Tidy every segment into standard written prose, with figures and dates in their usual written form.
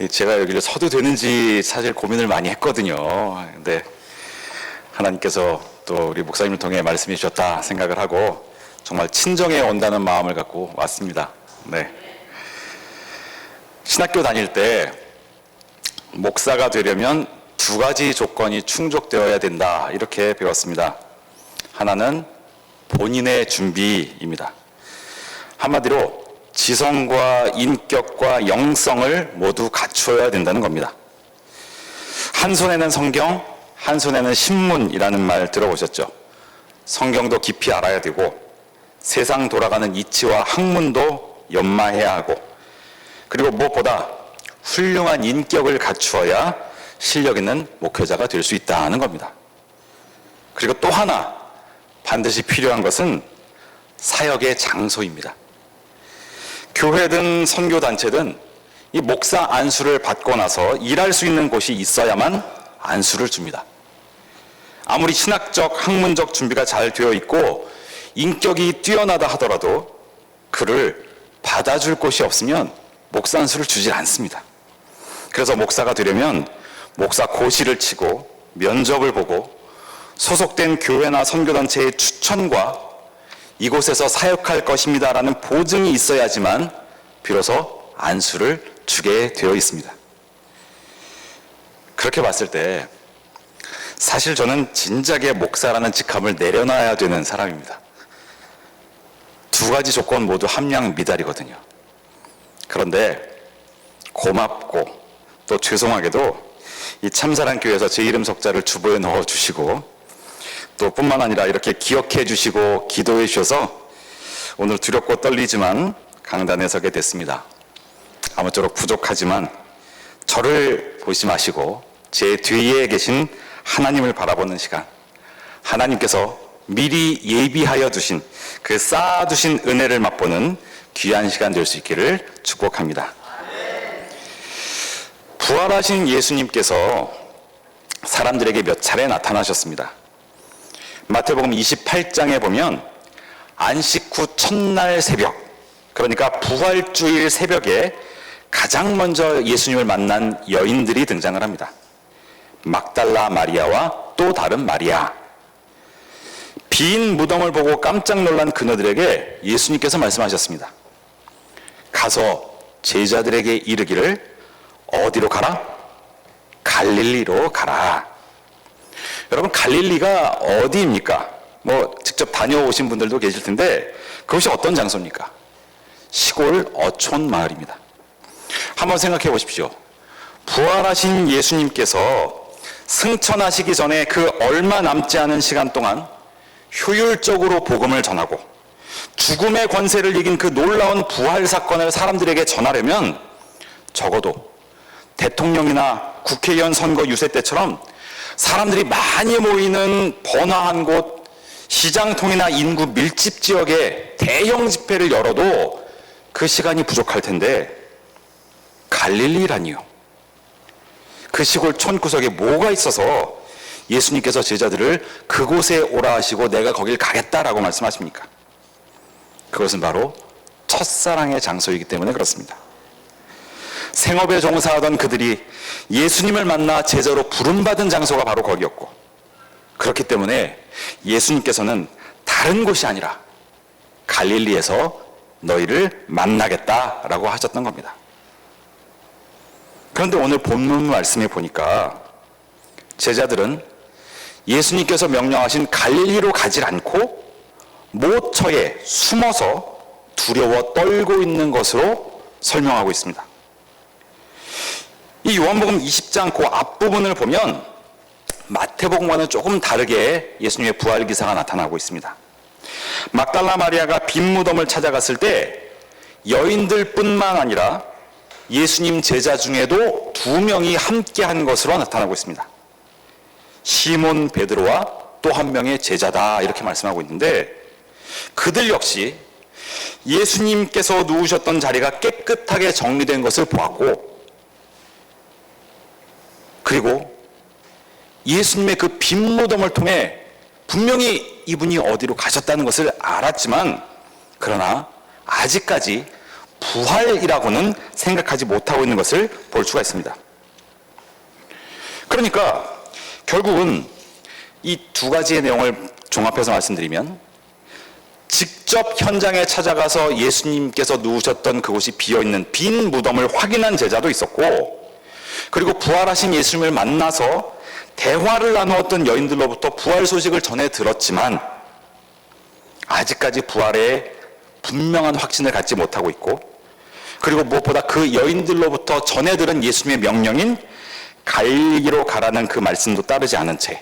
제가 여기를 서도 되는지 사실 고민을 많이 했거든요. 근데 하나님께서 또 우리 목사님을 통해 말씀해 주셨다 생각을 하고 정말 친정에 온다는 마음을 갖고 왔습니다. 네. 신학교 다닐 때 목사가 되려면 두 가지 조건이 충족되어야 된다 이렇게 배웠습니다. 하나는 본인의 준비입니다. 한마디로 지성과 인격과 영성을 모두 갖추어야 된다는 겁니다. 한 손에는 성경, 한 손에는 신문이라는 말 들어보셨죠? 성경도 깊이 알아야 되고 세상 돌아가는 이치와 학문도 연마해야 하고 그리고 무엇보다 훌륭한 인격을 갖추어야 실력 있는 목회자가 될 수 있다는 겁니다. 그리고 또 하나 반드시 필요한 것은 사역의 장소입니다. 교회든 선교단체든 이 목사 안수를 받고 나서 일할 수 있는 곳이 있어야만 안수를 줍니다. 아무리 신학적, 학문적 준비가 잘 되어 있고 인격이 뛰어나다 하더라도 그를 받아줄 곳이 없으면 목사 안수를 주질 않습니다. 그래서 목사가 되려면 목사 고시를 치고 면접을 보고 소속된 교회나 선교단체의 추천과 이곳에서 사역할 것입니다라는 보증이 있어야지만 비로소 안수를 주게 되어 있습니다. 그렇게 봤을 때 사실 저는 진작에 목사라는 직함을 내려놔야 되는 사람입니다. 두 가지 조건 모두 함량 미달이거든요. 그런데 고맙고 또 죄송하게도 이 참사랑교회에서 제 이름 석자를 주보에 넣어주시고 또 뿐만 아니라 이렇게 기억해 주시고 기도해 주셔서 오늘 두렵고 떨리지만 강단에 서게 됐습니다. 아무쪼록 부족하지만 저를 보지 마시고 제 뒤에 계신 하나님을 바라보는 시간, 하나님께서 미리 예비하여 두신 그 쌓아두신 은혜를 맛보는 귀한 시간 될 수 있기를 축복합니다. 부활하신 예수님께서 사람들에게 몇 차례 나타나셨습니다. 마태복음 28장에 보면 안식 후 첫날 새벽, 그러니까 부활주일 새벽에 가장 먼저 예수님을 만난 여인들이 등장을 합니다. 막달라 마리아와 또 다른 마리아. 빈 무덤을 보고 깜짝 놀란 그녀들에게 예수님께서 말씀하셨습니다. 가서 제자들에게 이르기를 어디로 가라? 갈릴리로 가라. 여러분, 갈릴리가 어디입니까? 직접 다녀오신 분들도 계실 텐데 그것이 어떤 장소입니까? 시골 어촌 마을입니다. 한번 생각해 보십시오. 부활하신 예수님께서 승천하시기 전에 그 얼마 남지 않은 시간 동안 효율적으로 복음을 전하고 죽음의 권세를 이긴 그 놀라운 부활 사건을 사람들에게 전하려면 적어도 대통령이나 국회의원 선거 유세 때처럼 사람들이 많이 모이는 번화한 곳, 시장통이나 인구 밀집 지역에 대형 집회를 열어도 그 시간이 부족할 텐데 갈릴리라니요. 그 시골 촌구석에 뭐가 있어서 예수님께서 제자들을 그곳에 오라 하시고 내가 거길 가겠다라고 말씀하십니까? 그것은 바로 첫사랑의 장소이기 때문에 그렇습니다. 생업에 종사하던 그들이 예수님을 만나 제자로 부름받은 장소가 바로 거기였고, 그렇기 때문에 예수님께서는 다른 곳이 아니라 갈릴리에서 너희를 만나겠다라고 하셨던 겁니다. 그런데 오늘 본문 말씀에 보니까 제자들은 예수님께서 명령하신 갈릴리로 가질 않고 모처에 숨어서 두려워 떨고 있는 것으로 설명하고 있습니다. 이 요한복음 20장 그 앞부분을 보면 마태복음과는 조금 다르게 예수님의 부활 기사가 나타나고 있습니다. 막달라 마리아가 빈 무덤을 찾아갔을 때 여인들뿐만 아니라 예수님 제자 중에도 2명이 함께한 것으로 나타나고 있습니다. 시몬 베드로와 또 한 명의 제자다 이렇게 말씀하고 있는데 그들 역시 예수님께서 누우셨던 자리가 깨끗하게 정리된 것을 보았고 그리고 예수님의 그 빈 무덤을 통해 분명히 이분이 어디로 가셨다는 것을 알았지만 그러나 아직까지 부활이라고는 생각하지 못하고 있는 것을 볼 수가 있습니다. 그러니까 결국은 이 두 가지의 내용을 종합해서 말씀드리면, 직접 현장에 찾아가서 예수님께서 누우셨던 그곳이 비어있는 빈 무덤을 확인한 제자도 있었고, 그리고 부활하신 예수님을 만나서 대화를 나누었던 여인들로부터 부활 소식을 전해 들었지만 아직까지 부활에 분명한 확신을 갖지 못하고 있고, 그리고 무엇보다 그 여인들로부터 전해 들은 예수님의 명령인 갈릴리로 가라는 그 말씀도 따르지 않은 채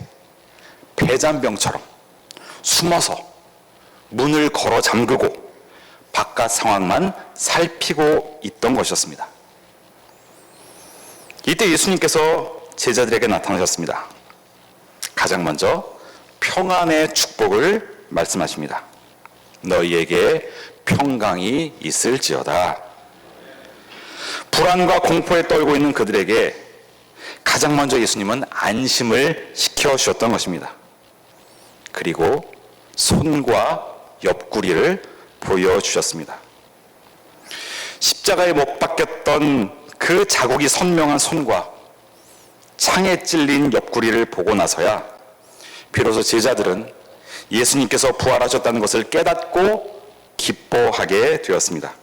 폐잔병처럼 숨어서 문을 걸어 잠그고 바깥 상황만 살피고 있던 것이었습니다. 이때 예수님께서 제자들에게 나타나셨습니다. 가장 먼저 평안의 축복을 말씀하십니다. 너희에게 평강이 있을지어다. 불안과 공포에 떨고 있는 그들에게 가장 먼저 예수님은 안심을 시켜주셨던 것입니다. 그리고 손과 옆구리를 보여주셨습니다. 십자가에 못 박혔던 그 자국이 선명한 손과 창에 찔린 옆구리를 보고 나서야 비로소 제자들은 예수님께서 부활하셨다는 것을 깨닫고 기뻐하게 되었습니다.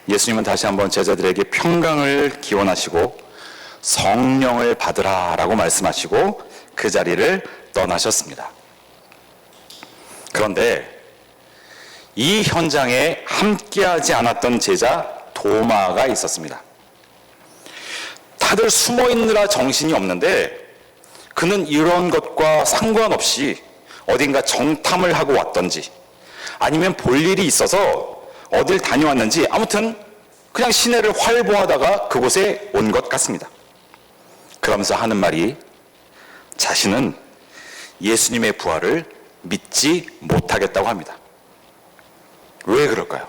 예수님은 다시 한번 제자들에게 평강을 기원하시고 성령을 받으라 라고 말씀하시고 그 자리를 떠나셨습니다. 그런데 이 현장에 함께하지 않았던 제자 도마가 있었습니다. 다들 숨어 있느라 정신이 없는데 그는 이런 것과 상관없이 어딘가 정탐을 하고 왔던지 아니면 볼 일이 있어서 어딜 다녀왔는지 아무튼 그냥 시내를 활보하다가 그곳에 온 것 같습니다. 그러면서 하는 말이 자신은 예수님의 부활을 믿지 못하겠다고 합니다. 왜 그럴까요?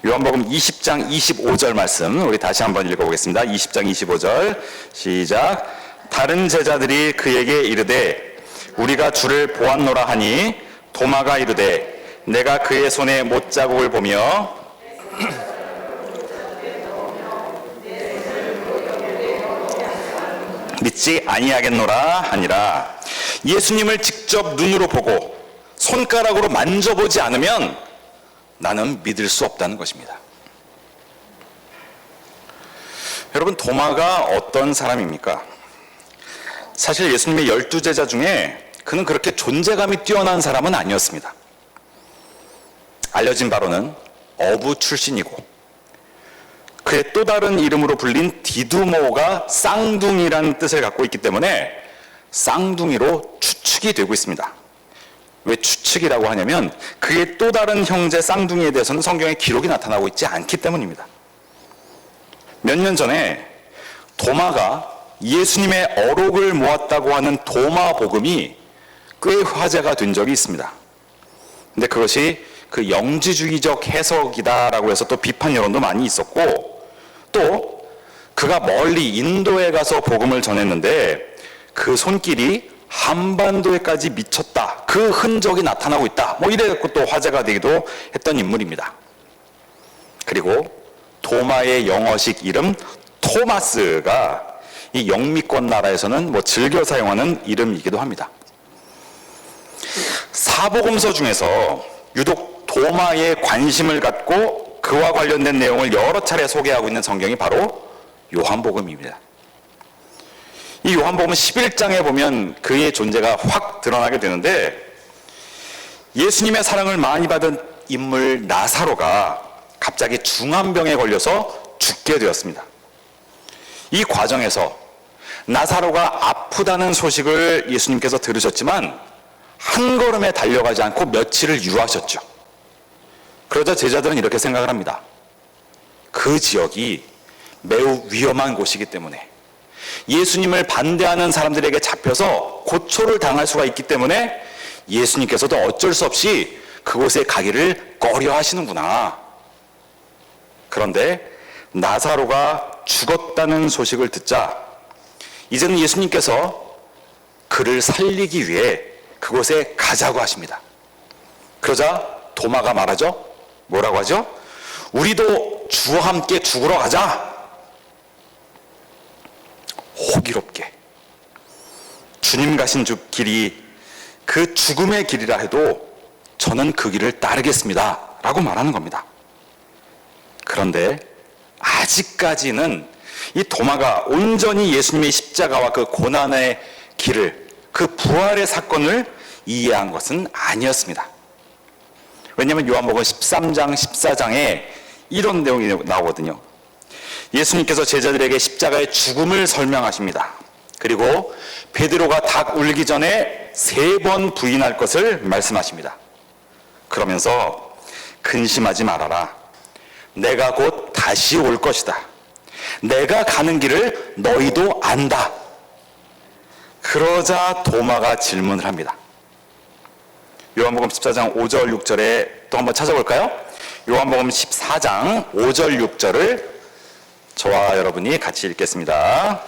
요한복음 20장 25절 말씀 우리 다시 한번 읽어보겠습니다. 20장 25절 시작. 다른 제자들이 그에게 이르되 우리가 주를 보았노라 하니 도마가 이르되 내가 그의 손에 못자국을 보며 믿지 아니하겠노라 하니라. 예수님을 직접 눈으로 보고 손가락으로 만져보지 않으면 나는 믿을 수 없다는 것입니다. 여러분, 도마가 어떤 사람입니까? 사실 예수님의 12제자 중에 그는 그렇게 존재감이 뛰어난 사람은 아니었습니다. 알려진 바로는 어부 출신이고 그의 또 다른 이름으로 불린 디두모가 쌍둥이라는 뜻을 갖고 있기 때문에 쌍둥이로 추측이 되고 있습니다. 왜 추측이라고 하냐면 그의 또 다른 형제 쌍둥이에 대해서는 성경에 기록이 나타나고 있지 않기 때문입니다. 몇 년 전에 도마가 예수님의 어록을 모았다고 하는 도마복음이 꽤 화제가 된 적이 있습니다. 근데 그것이 그 영지주의적 해석이다라고 해서 또 비판 여론도 많이 있었고, 또 그가 멀리 인도에 가서 복음을 전했는데 그 손길이 한반도에까지 미쳤다, 그 흔적이 나타나고 있다, 뭐 이래갖고 또 화제가 되기도 했던 인물입니다. 그리고 도마의 영어식 이름 토마스가 이 영미권 나라에서는 뭐 즐겨 사용하는 이름이기도 합니다. 사복음서 중에서 유독 도마에 관심을 갖고 그와 관련된 내용을 여러 차례 소개하고 있는 성경이 바로 요한복음입니다. 이 요한복음 11장에 보면 그의 존재가 확 드러나게 되는데, 예수님의 사랑을 많이 받은 인물 나사로가 갑자기 중환병에 걸려서 죽게 되었습니다. 이 과정에서 나사로가 아프다는 소식을 예수님께서 들으셨지만 한 걸음에 달려가지 않고 며칠을 유하셨죠. 그러자 제자들은 이렇게 생각을 합니다. 그 지역이 매우 위험한 곳이기 때문에 예수님을 반대하는 사람들에게 잡혀서 고초를 당할 수가 있기 때문에 예수님께서도 어쩔 수 없이 그곳에 가기를 꺼려 하시는구나. 그런데 나사로가 죽었다는 소식을 듣자 이제는 예수님께서 그를 살리기 위해 그곳에 가자고 하십니다. 그러자 도마가 말하죠. 뭐라고 하죠? 우리도 주와 함께 죽으러 가자. 호기롭게 주님 가신 길이 그 죽음의 길이라 해도 저는 그 길을 따르겠습니다 라고 말하는 겁니다. 그런데 아직까지는 이 도마가 온전히 예수님의 십자가와 그 고난의 길을, 그 부활의 사건을 이해한 것은 아니었습니다. 왜냐하면 요한복음 13장 14장에 이런 내용이 나오거든요. 예수님께서 제자들에게 십자가의 죽음을 설명하십니다. 그리고 베드로가 닭 울기 전에 3번 부인할 것을 말씀하십니다. 그러면서 근심하지 말아라. 내가 곧 다시 올 것이다. 내가 가는 길을 너희도 안다. 그러자 도마가 질문을 합니다. 요한복음 14장 5절 6절에 또 한번 찾아볼까요? 요한복음 14장 5절 6절을 저와 여러분이 같이 읽겠습니다.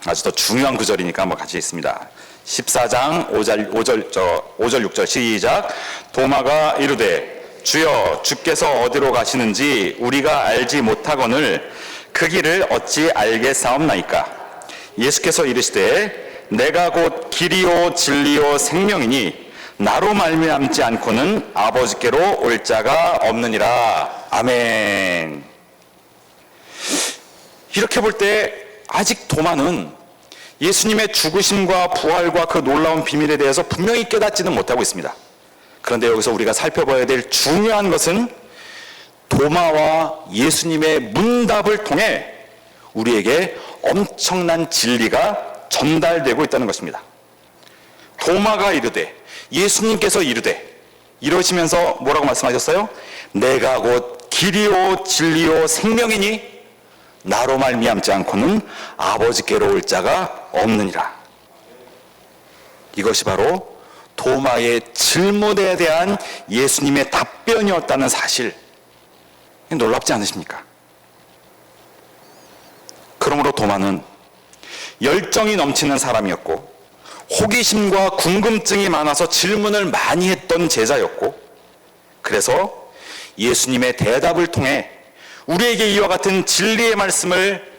아주 더 중요한 구절이니까 한번 같이 읽습니다. 14장 5절 6절 시작. 도마가 이르되 주여 주께서 어디로 가시는지 우리가 알지 못하거늘 그 길을 어찌 알겠사옵나이까. 예수께서 이르시되 내가 곧 길이요 진리요 생명이니 나로 말미암지 않고는 아버지께로 올 자가 없느니라. 아멘. 이렇게 볼 때 아직 도마는 예수님의 죽으심과 부활과 그 놀라운 비밀에 대해서 분명히 깨닫지는 못하고 있습니다. 그런데 여기서 우리가 살펴봐야 될 중요한 것은 도마와 예수님의 문답을 통해 우리에게 엄청난 진리가 전달되고 있다는 것입니다. 도마가 이르되, 예수님께서 이르되, 이러시면서 뭐라고 말씀하셨어요? 내가 곧 길이요 진리요 생명이니 나로 말미암지 않고는 아버지께로 올 자가 없느니라. 이것이 바로 도마의 질문에 대한 예수님의 답변이었다는 사실, 놀랍지 않으십니까? 그러므로 도마는 열정이 넘치는 사람이었고 호기심과 궁금증이 많아서 질문을 많이 했던 제자였고, 그래서 예수님의 대답을 통해 우리에게 이와 같은 진리의 말씀을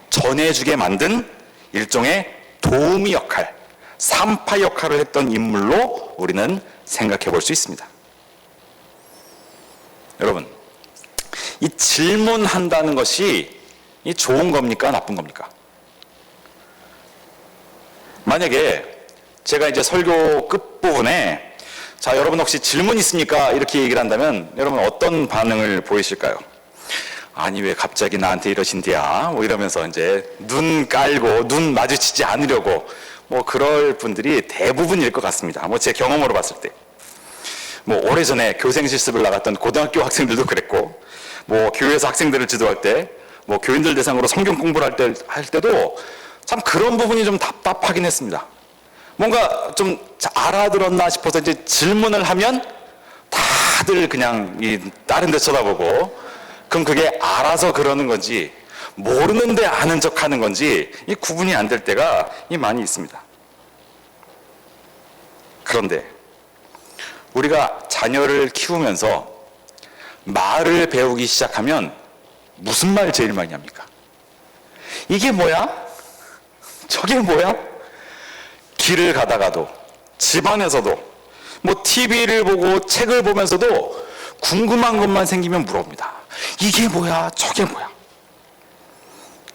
전해주게 만든 일종의 도우미 역할, 산파 역할을 했던 인물로 우리는 생각해 볼 수 있습니다. 여러분, 이 질문한다는 것이 이 좋은 겁니까? 나쁜 겁니까? 만약에 제가 이제 설교 끝부분에 자, 여러분 혹시 질문 있습니까? 이렇게 얘기를 한다면 여러분 어떤 반응을 보이실까요? 아니 왜 갑자기 나한테 이러신디야? 뭐 이러면서 이제 눈 깔고 눈 마주치지 않으려고 뭐 그럴 분들이 대부분일 것 같습니다. 뭐 제 경험으로 봤을 때. 뭐 오래전에 교생 실습을 나갔던 고등학교 학생들도 그랬고, 뭐 교회에서 학생들을 지도할 때, 뭐 교인들 대상으로 성경 공부를 할 때도 참 그런 부분이 좀 답답하긴 했습니다. 뭔가 좀 알아들었나 싶어서 이제 질문을 하면 다들 그냥 다른 데 쳐다보고, 그럼 그게 알아서 그러는 건지 모르는데 아는 척 하는 건지 이 구분이 안 될 때가 많이 있습니다. 그런데 우리가 자녀를 키우면서 말을 배우기 시작하면 무슨 말 제일 많이 합니까? 이게 뭐야? 저게 뭐야? 길을 가다가도, 집안에서도, 뭐 TV를 보고 책을 보면서도 궁금한 것만 생기면 물어봅니다. 이게 뭐야? 저게 뭐야?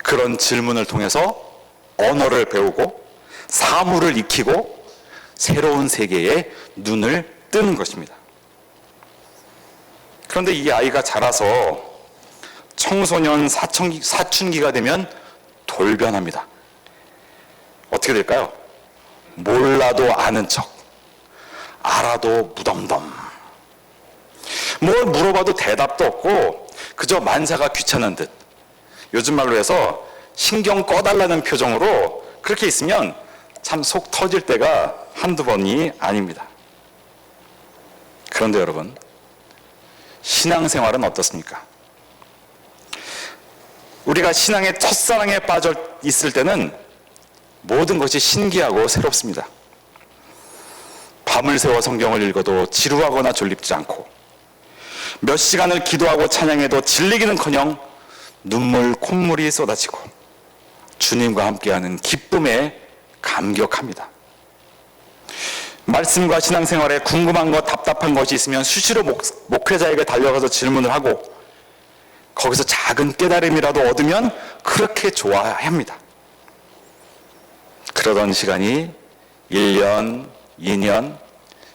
그런 질문을 통해서 언어를 배우고 사물을 익히고 새로운 세계에 눈을 뜨는 것입니다. 그런데 이 아이가 자라서 청소년 사춘기가 되면 돌변합니다. 어떻게 될까요? 몰라도 아는 척, 알아도 무덤덤. 뭘 물어봐도 대답도 없고 그저 만사가 귀찮은 듯, 요즘 말로 해서 신경 꺼달라는 표정으로 그렇게 있으면 참 속 터질 때가 한두 번이 아닙니다. 그런데 여러분, 신앙생활은 어떻습니까? 우리가 신앙의 첫사랑에 빠져 있을 때는 모든 것이 신기하고 새롭습니다. 밤을 새워 성경을 읽어도 지루하거나 졸립지 않고, 몇 시간을 기도하고 찬양해도 질리기는커녕 눈물, 콧물이 쏟아지고 주님과 함께하는 기쁨에 감격합니다. 말씀과 신앙생활에 궁금한 것, 답답한 것이 있으면 수시로 목회자에게 달려가서 질문을 하고 거기서 작은 깨달음이라도 얻으면 그렇게 좋아합니다. 그러던 시간이 1년, 2년,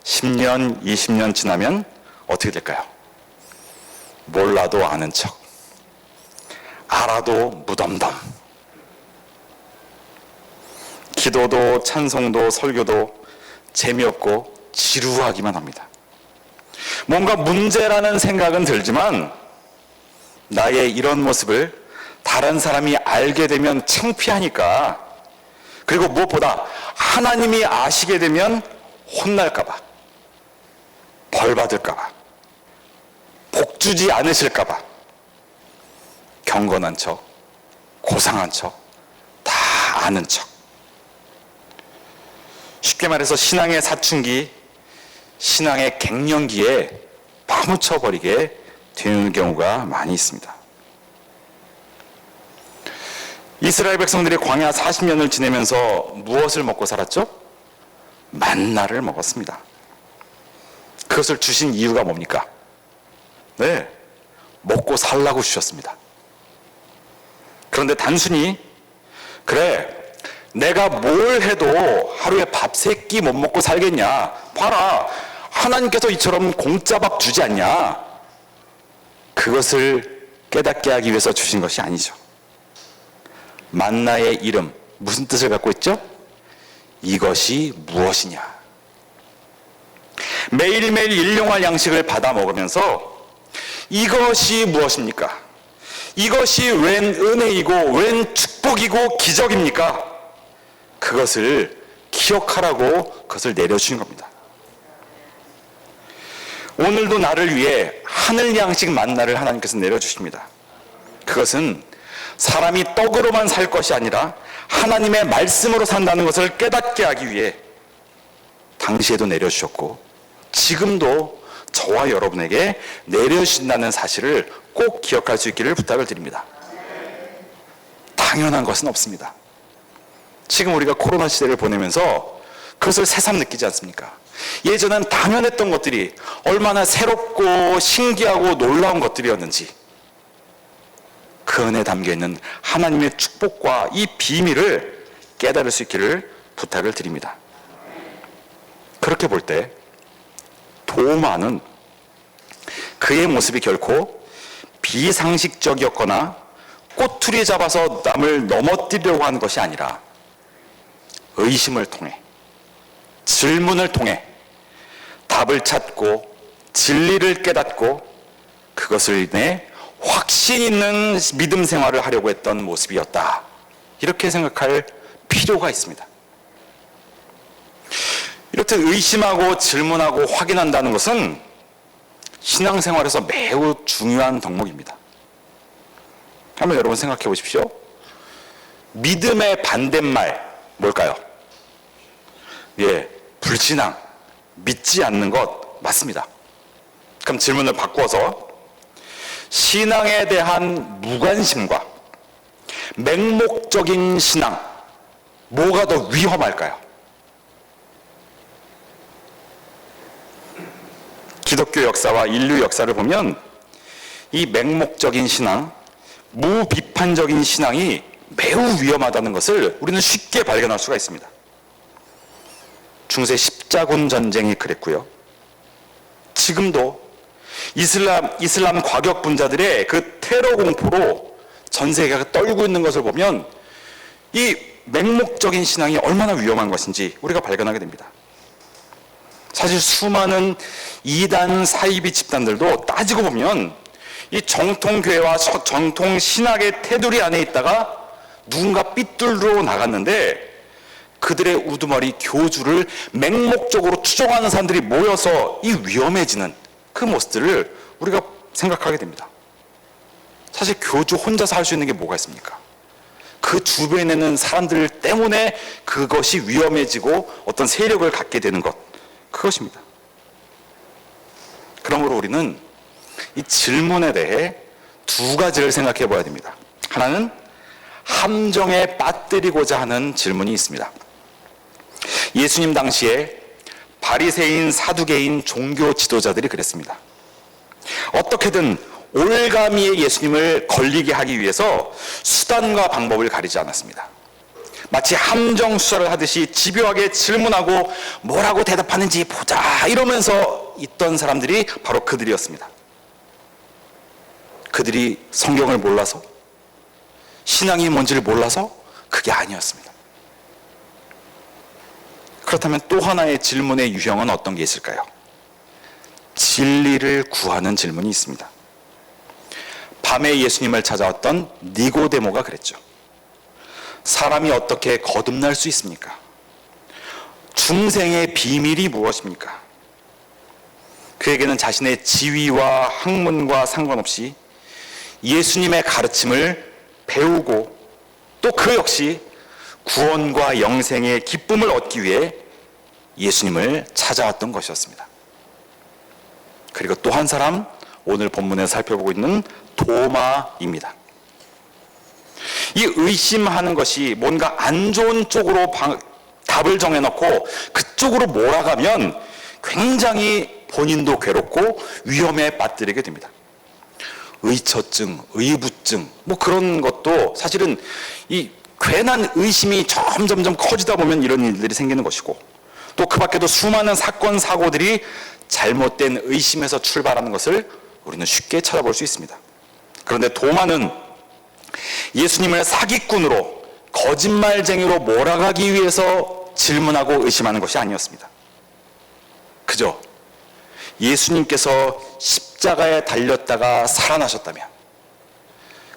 10년, 20년 지나면 어떻게 될까요? 몰라도 아는 척, 알아도 무덤덤. 기도도 찬송도 설교도 재미없고 지루하기만 합니다. 뭔가 문제라는 생각은 들지만 나의 이런 모습을 다른 사람이 알게 되면 창피하니까, 그리고 무엇보다 하나님이 아시게 되면 혼날까봐, 벌 받을까봐, 복 주지 않으실까봐 경건한 척, 고상한 척, 다 아는 척. 쉽게 말해서 신앙의 사춘기, 신앙의 갱년기에 파묻혀버리게 되는 경우가 많이 있습니다. 이스라엘 백성들이 광야 40년을 지내면서 무엇을 먹고 살았죠? 만나를 먹었습니다. 그것을 주신 이유가 뭡니까? 네, 먹고 살라고 주셨습니다. 그런데 단순히 그래, 내가 뭘 해도 하루에 밥 3끼 못 먹고 살겠냐, 봐라, 하나님께서 이처럼 공짜 밥 주지 않냐, 그것을 깨닫게 하기 위해서 주신 것이 아니죠. 만나의 이름, 무슨 뜻을 갖고 있죠? 이것이 무엇이냐. 매일매일 일용할 양식을 받아 먹으면서 이것이 무엇입니까? 이것이 웬 은혜이고 웬 축복이고 기적입니까? 그것을 기억하라고 그것을 내려주신 겁니다. 오늘도 나를 위해 하늘 양식 만나를 하나님께서 내려주십니다. 그것은 사람이 떡으로만 살 것이 아니라 하나님의 말씀으로 산다는 것을 깨닫게 하기 위해 당시에도 내려주셨고 지금도 저와 여러분에게 내려주신다는 사실을 꼭 기억할 수 있기를 부탁을 드립니다. 당연한 것은 없습니다. 지금 우리가 코로나 시대를 보내면서 그것을 새삼 느끼지 않습니까? 예전엔 당연했던 것들이 얼마나 새롭고 신기하고 놀라운 것들이었는지, 그 안에 담겨있는 하나님의 축복과 이 비밀을 깨달을 수 있기를 부탁을 드립니다. 그렇게 볼 때 도마는 그의 모습이 결코 비상식적이었거나 꼬투리 잡아서 남을 넘어뜨리려고 하는 것이 아니라 의심을 통해, 질문을 통해 답을 찾고 진리를 깨닫고 그것을 인해 확신 있는 믿음 생활을 하려고 했던 모습이었다, 이렇게 생각할 필요가 있습니다. 이렇듯 의심하고 질문하고 확인한다는 것은 신앙생활에서 매우 중요한 덕목입니다. 한번 여러분 생각해 보십시오. 믿음의 반대말 뭘까요? 예, 불신앙, 믿지 않는 것 맞습니다. 그럼 질문을 바꾸어서 신앙에 대한 무관심과 맹목적인 신앙, 뭐가 더 위험할까요? 기독교 역사와 인류 역사를 보면 이 맹목적인 신앙, 무비판적인 신앙이 매우 위험하다는 것을 우리는 쉽게 발견할 수가 있습니다. 중세 십자군 전쟁이 그랬고요. 지금도 이슬람 과격 분자들의 그 테러 공포로 전 세계가 떨고 있는 것을 보면 이 맹목적인 신앙이 얼마나 위험한 것인지 우리가 발견하게 됩니다. 사실 수많은 이단 사이비 집단들도 따지고 보면 이 정통교회와 정통신학의 테두리 안에 있다가 누군가 삐뚤러 나갔는데 그들의 우두머리 교주를 맹목적으로 추종하는 사람들이 모여서 이 위험해지는 그 모습들을 우리가 생각하게 됩니다. 사실 교주 혼자서 할 수 있는 게 뭐가 있습니까? 그 주변에 있는 사람들 때문에 그것이 위험해지고 어떤 세력을 갖게 되는 것, 그것입니다. 그러므로 우리는 이 질문에 대해 두 가지를 생각해 봐야 됩니다. 하나는 함정에 빠뜨리고자 하는 질문이 있습니다. 예수님 당시에 바리새인, 사두개인 종교 지도자들이 그랬습니다. 어떻게든 올가미에 예수님을 걸리게 하기 위해서 수단과 방법을 가리지 않았습니다. 마치 함정 수사를 하듯이 집요하게 질문하고 뭐라고 대답하는지 보자 이러면서 있던 사람들이 바로 그들이었습니다. 그들이 성경을 몰라서, 신앙이 뭔지를 몰라서 그게 아니었습니다. 그렇다면 또 하나의 질문의 유형은 어떤 게 있을까요? 진리를 구하는 질문이 있습니다. 밤에 예수님을 찾아왔던 니고데모가 그랬죠. 사람이 어떻게 거듭날 수 있습니까? 중생의 비밀이 무엇입니까? 그에게는 자신의 지위와 학문과 상관없이 예수님의 가르침을 배우고 또 그 역시 구원과 영생의 기쁨을 얻기 위해 예수님을 찾아왔던 것이었습니다. 그리고 또 한 사람, 오늘 본문에서 살펴보고 있는 도마입니다. 이 의심하는 것이 뭔가 안 좋은 쪽으로 답을 정해놓고 그쪽으로 몰아가면 굉장히 본인도 괴롭고 위험에 빠뜨리게 됩니다. 의처증, 의부증 뭐 그런 것도 사실은 이 괜한 의심이 점점 커지다 보면 이런 일들이 생기는 것이고, 또 그 밖에도 수많은 사건 사고들이 잘못된 의심에서 출발하는 것을 우리는 쉽게 찾아볼 수 있습니다. 그런데 도마는 예수님을 사기꾼으로, 거짓말쟁이로 몰아가기 위해서 질문하고 의심하는 것이 아니었습니다. 그저 예수님께서 십자가에 달렸다가 살아나셨다면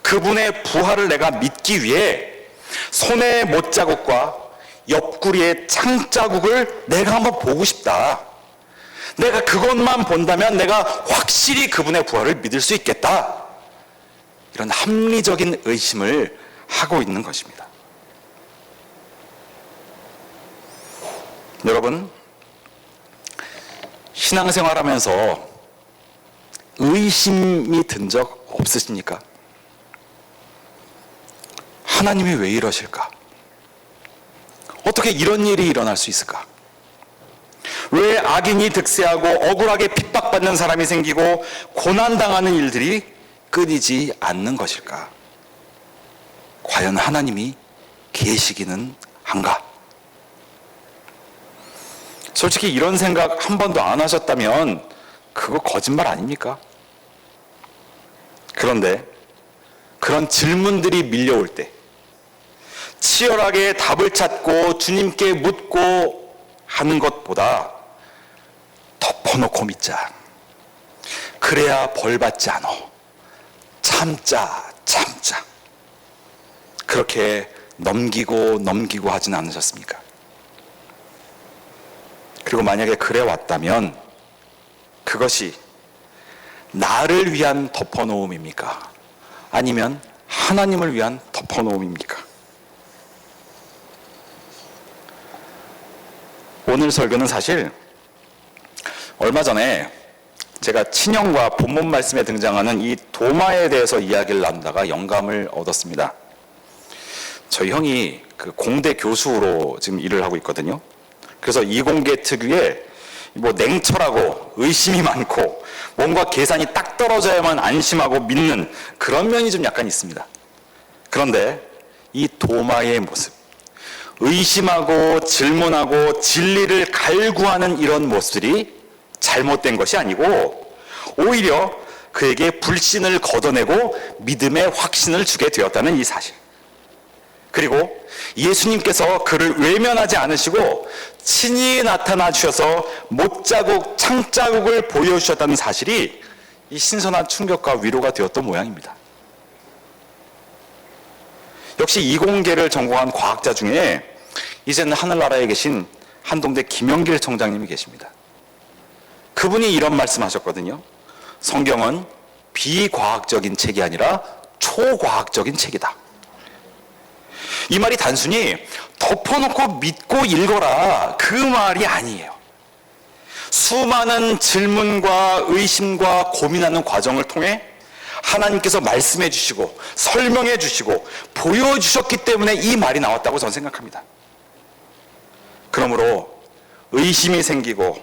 그분의 부활을 내가 믿기 위해 손의 못자국과 옆구리의 창자국을 내가 한번 보고 싶다. 내가 그것만 본다면 내가 확실히 그분의 부활을 믿을 수 있겠다. 이런 합리적인 의심을 하고 있는 것입니다. 여러분, 신앙생활하면서 의심이 든 적 없으십니까? 하나님이 왜 이러실까? 어떻게 이런 일이 일어날 수 있을까? 왜 악인이 득세하고 억울하게 핍박받는 사람이 생기고 고난당하는 일들이 끊이지 않는 것일까? 과연 하나님이 계시기는 한가? 솔직히 이런 생각 한 번도 안 하셨다면 그거 거짓말 아닙니까? 그런데 그런 질문들이 밀려올 때 치열하게 답을 찾고 주님께 묻고 하는 것보다 덮어놓고 믿자. 그래야 벌 받지 않아. 참자. 그렇게 넘기고 하진 않으셨습니까? 그리고 만약에 그래 왔다면 그것이 나를 위한 덮어놓음입니까? 아니면 하나님을 위한 덮어놓음입니까? 오늘 설교는 사실 얼마 전에 제가 친형과 본문 말씀에 등장하는 이 도마에 대해서 이야기를 나누다가 영감을 얻었습니다. 저희 형이 그 공대 교수로 지금 일을 하고 있거든요. 그래서 이공계 특유의 뭐 냉철하고 의심이 많고 뭔가 계산이 딱 떨어져야만 안심하고 믿는 그런 면이 좀 약간 있습니다. 그런데 이 도마의 모습, 의심하고 질문하고 진리를 갈구하는 이런 모습들이 잘못된 것이 아니고 오히려 그에게 불신을 걷어내고 믿음의 확신을 주게 되었다는 이 사실. 그리고 예수님께서 그를 외면하지 않으시고 친히 나타나 주셔서 못자국, 창자국을 보여주셨다는 사실이 이 신선한 충격과 위로가 되었던 모양입니다. 역시 이공계를 전공한 과학자 중에 이제는 하늘나라에 계신 한동대 김영길 총장님이 계십니다. 그분이 이런 말씀하셨거든요. 성경은 비과학적인 책이 아니라 초과학적인 책이다. 이 말이 단순히 덮어놓고 믿고 읽어라 그 말이 아니에요. 수많은 질문과 의심과 고민하는 과정을 통해 하나님께서 말씀해 주시고 설명해 주시고 보여주셨기 때문에 이 말이 나왔다고 저는 생각합니다. 그러므로 의심이 생기고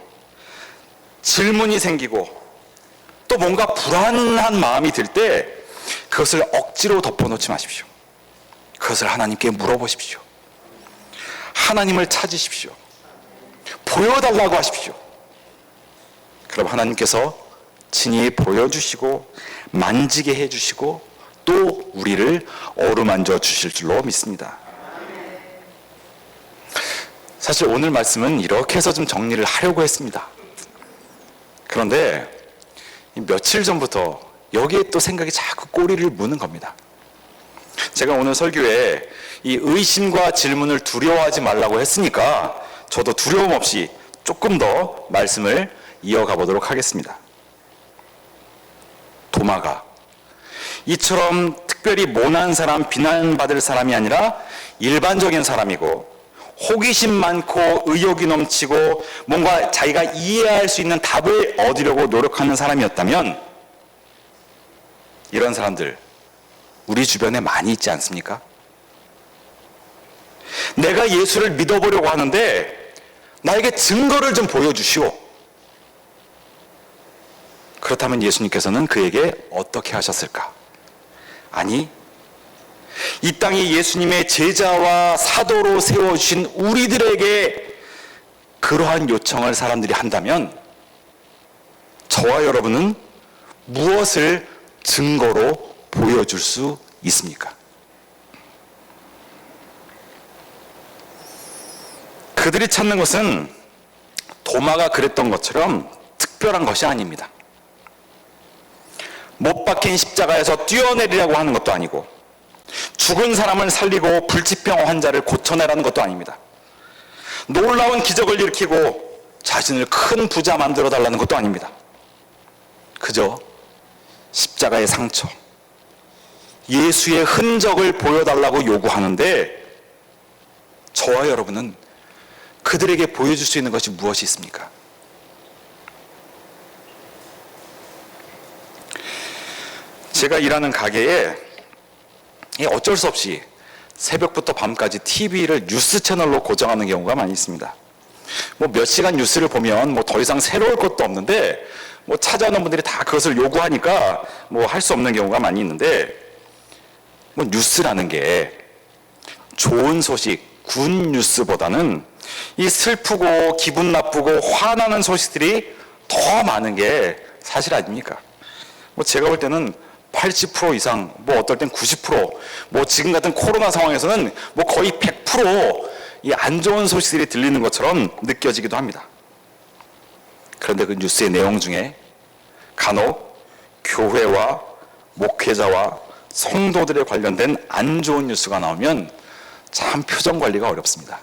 질문이 생기고 또 뭔가 불안한 마음이 들 때 그것을 억지로 덮어놓지 마십시오. 그것을 하나님께 물어보십시오. 하나님을 찾으십시오. 보여달라고 하십시오. 그럼 하나님께서 친히 보여주시고 만지게 해주시고 또 우리를 어루만져 주실 줄로 믿습니다. 사실 오늘 말씀은 이렇게 해서 좀 정리를 하려고 했습니다. 그런데 며칠 전부터 여기에 또 생각이 자꾸 꼬리를 무는 겁니다. 제가 오늘 설교에 이 의심과 질문을 두려워하지 말라고 했으니까 저도 두려움 없이 조금 더 말씀을 이어가 보도록 하겠습니다. 도마가 이처럼 특별히 모난 사람, 비난받을 사람이 아니라 일반적인 사람이고 호기심 많고 의욕이 넘치고 뭔가 자기가 이해할 수 있는 답을 얻으려고 노력하는 사람이었다면 이런 사람들 우리 주변에 많이 있지 않습니까? 내가 예수를 믿어보려고 하는데 나에게 증거를 좀 보여주시오. 그렇다면 예수님께서는 그에게 어떻게 하셨을까? 아니, 이 땅에 예수님의 제자와 사도로 세워주신 우리들에게 그러한 요청을 사람들이 한다면 저와 여러분은 무엇을 증거로 보여줄 수 있습니까? 그들이 찾는 것은 도마가 그랬던 것처럼 특별한 것이 아닙니다. 못 박힌 십자가에서 뛰어내리라고 하는 것도 아니고 죽은 사람을 살리고 불치병 환자를 고쳐내라는 것도 아닙니다. 놀라운 기적을 일으키고 자신을 큰 부자 만들어 달라는 것도 아닙니다. 그저 십자가의 상처, 예수의 흔적을 보여달라고 요구하는데 저와 여러분은 그들에게 보여줄 수 있는 것이 무엇이 있습니까? 제가 일하는 가게에 어쩔 수 없이 새벽부터 밤까지 TV를 뉴스 채널로 고정하는 경우가 많이 있습니다. 몇 시간 뉴스를 보면 더 이상 새로울 것도 없는데 찾아오는 분들이 다 그것을 요구하니까 할 수 없는 경우가 많이 있는데 뉴스라는 게 좋은 소식, 굿 뉴스보다는 이 슬프고 기분 나쁘고 화나는 소식들이 더 많은 게 사실 아닙니까? 제가 볼 때는 80% 이상, 어떨 땐 90%, 지금 같은 코로나 상황에서는 거의 100% 이 안 좋은 소식들이 들리는 것처럼 느껴지기도 합니다. 그런데 그 뉴스의 내용 중에 간혹 교회와 목회자와 성도들에 관련된 안 좋은 뉴스가 나오면 참 표정 관리가 어렵습니다.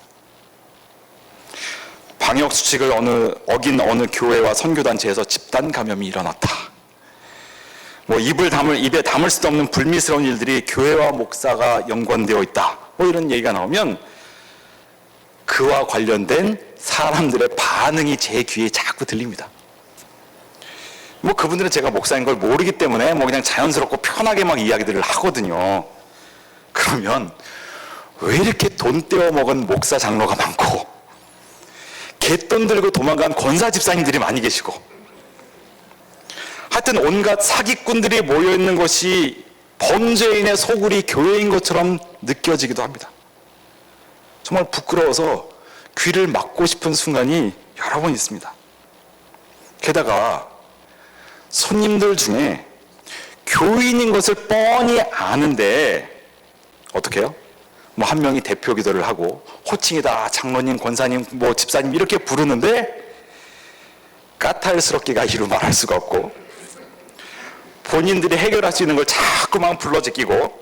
방역 수칙을 어긴 어느 교회와 선교단체에서 집단 감염이 일어났다. 입에 담을 수도 없는 불미스러운 일들이 교회와 목사가 연관되어 있다. 이런 얘기가 나오면 그와 관련된 사람들의 반응이 제 귀에 자꾸 들립니다. 그분들은 제가 목사인 걸 모르기 때문에 그냥 자연스럽고 편하게 이야기들을 하거든요. 그러면 왜 이렇게 돈 떼어 먹은 목사 장로가 많고 갯돈 들고 도망간 권사 집사님들이 많이 계시고 하여튼 온갖 사기꾼들이 모여있는 것이 범죄인의 소굴이 교회인 것처럼 느껴지기도 합니다. 정말 부끄러워서 귀를 막고 싶은 순간이 여러 번 있습니다. 게다가 손님들 중에 교인인 것을 뻔히 아는데 어떻게 해요? 한 명이 대표 기도를 하고 호칭이다 장로님, 권사님, 집사님 이렇게 부르는데 까탈스럽기가 이루 말할 수가 없고 본인들이 해결할 수 있는 걸 자꾸만 불러제끼고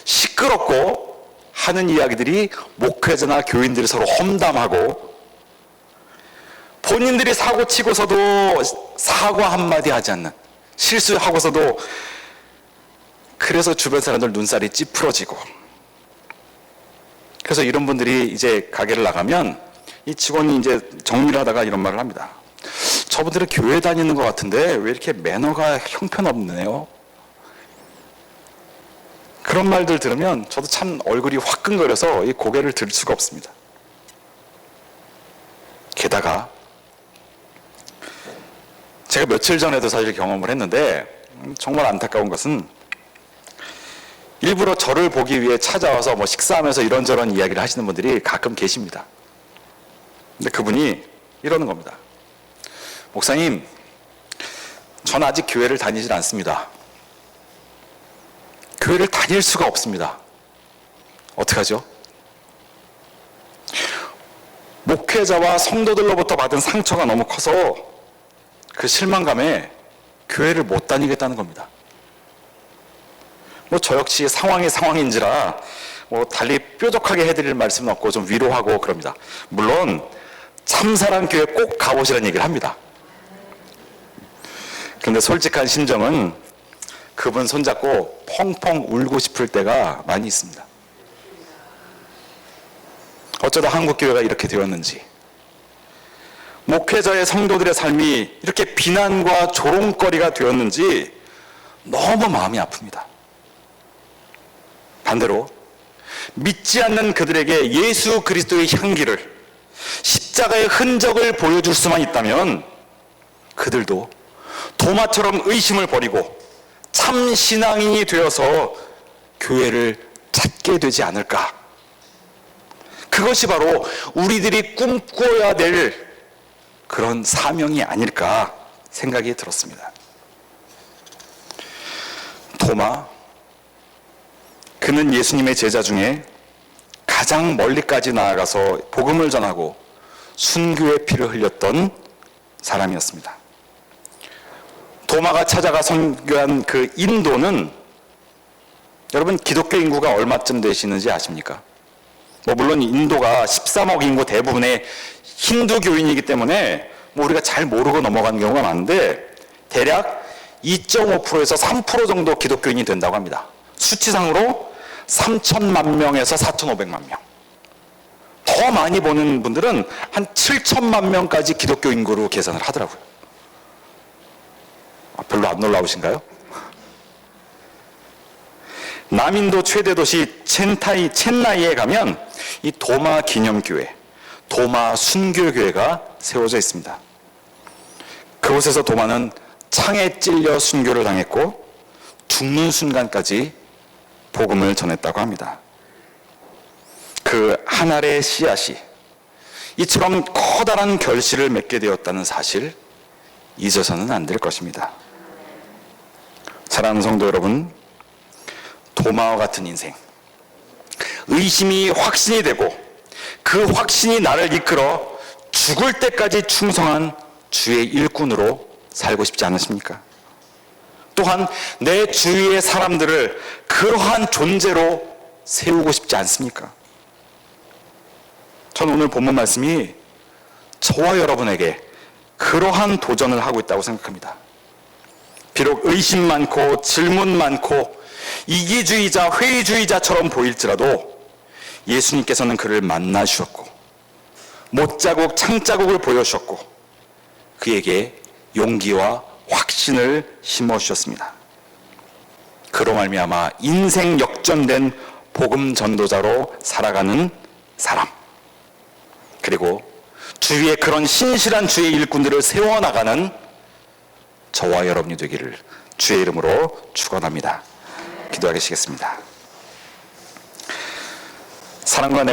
시끄럽고 하는 이야기들이 목회자나 교인들이 서로 험담하고 본인들이 사고 치고서도 사과 한마디 하지 않는 실수하고서도 그래서 주변 사람들 눈살이 찌푸러지고 그래서 이런 분들이 이제 가게를 나가면 이 직원이 이제 정리를 하다가 이런 말을 합니다. 저분들은 교회 다니는 것 같은데 왜 이렇게 매너가 형편없네요? 그런 말들 들으면 저도 참 얼굴이 화끈거려서 이 고개를 들 수가 없습니다. 게다가 제가 며칠 전에도 사실 경험을 했는데 정말 안타까운 것은 일부러 저를 보기 위해 찾아와서 뭐 식사하면서 이런저런 이야기를 하시는 분들이 가끔 계십니다. 근데 그분이 이러는 겁니다. 목사님, 전 아직 교회를 다니질 않습니다. 교회를 다닐 수가 없습니다. 어떡하죠? 목회자와 성도들로부터 받은 상처가 너무 커서 그 실망감에 교회를 못 다니겠다는 겁니다. 뭐 저 역시 상황인지라 뭐 달리 뾰족하게 해드릴 말씀은 없고 좀 위로하고 그럽니다. 물론 참사랑 교회 꼭 가보시라는 얘기를 합니다. 근데 솔직한 심정은 그분 손잡고 펑펑 울고 싶을 때가 많이 있습니다. 어쩌다 한국교회가 이렇게 되었는지, 목회자의 성도들의 삶이 이렇게 비난과 조롱거리가 되었는지 너무 마음이 아픕니다. 반대로 믿지 않는 그들에게 예수 그리스도의 향기를, 십자가의 흔적을 보여줄 수만 있다면 그들도 도마처럼 의심을 버리고 참 신앙인이 되어서 교회를 찾게 되지 않을까. 그것이 바로 우리들이 꿈꿔야 될 그런 사명이 아닐까 생각이 들었습니다. 도마, 그는 예수님의 제자 중에 가장 멀리까지 나아가서 복음을 전하고 순교의 피를 흘렸던 사람이었습니다. 도마가 찾아가 선교한 그 인도는 여러분 기독교 인구가 얼마쯤 되시는지 아십니까? 뭐 물론 인도가 13억 인구 대부분의 힌두교인이기 때문에 뭐 우리가 잘 모르고 넘어가는 경우가 많은데 대략 2.5%에서 3% 정도 기독교인이 된다고 합니다. 수치상으로 3천만 명에서 4,500만 명. 더 많이 보는 분들은 한 7천만 명까지 기독교 인구로 계산을 하더라고요. 별로 안 놀라우신가요? 남인도 최대 도시 첸나이에 가면 이 도마 기념교회, 도마 순교교회가 세워져 있습니다. 그곳에서 도마는 창에 찔려 순교를 당했고 죽는 순간까지 복음을 전했다고 합니다. 그 한 알의 씨앗이 이처럼 커다란 결실을 맺게 되었다는 사실 잊어서는 안 될 것입니다. 사랑하는 성도 여러분, 도마와 같은 인생, 의심이 확신이 되고 그 확신이 나를 이끌어 죽을 때까지 충성한 주의 일꾼으로 살고 싶지 않으십니까? 또한 내 주위의 사람들을 그러한 존재로 세우고 싶지 않습니까? 저는 오늘 본문 말씀이 저와 여러분에게 그러한 도전을 하고 있다고 생각합니다. 비록 의심 많고 질문 많고 이기주의자, 회의주의자처럼 보일지라도 예수님께서는 그를 만나주셨고 못자국, 창자국을 보여주셨고 그에게 용기와 확신을 심어주셨습니다. 그로 말미암아 인생 역전된 복음 전도자로 살아가는 사람, 그리고 주위에 그런 신실한 주의 일꾼들을 세워나가는 저와 여러분이 되기를 주의 이름으로 축원합니다. 기도하시겠습니다. 사랑과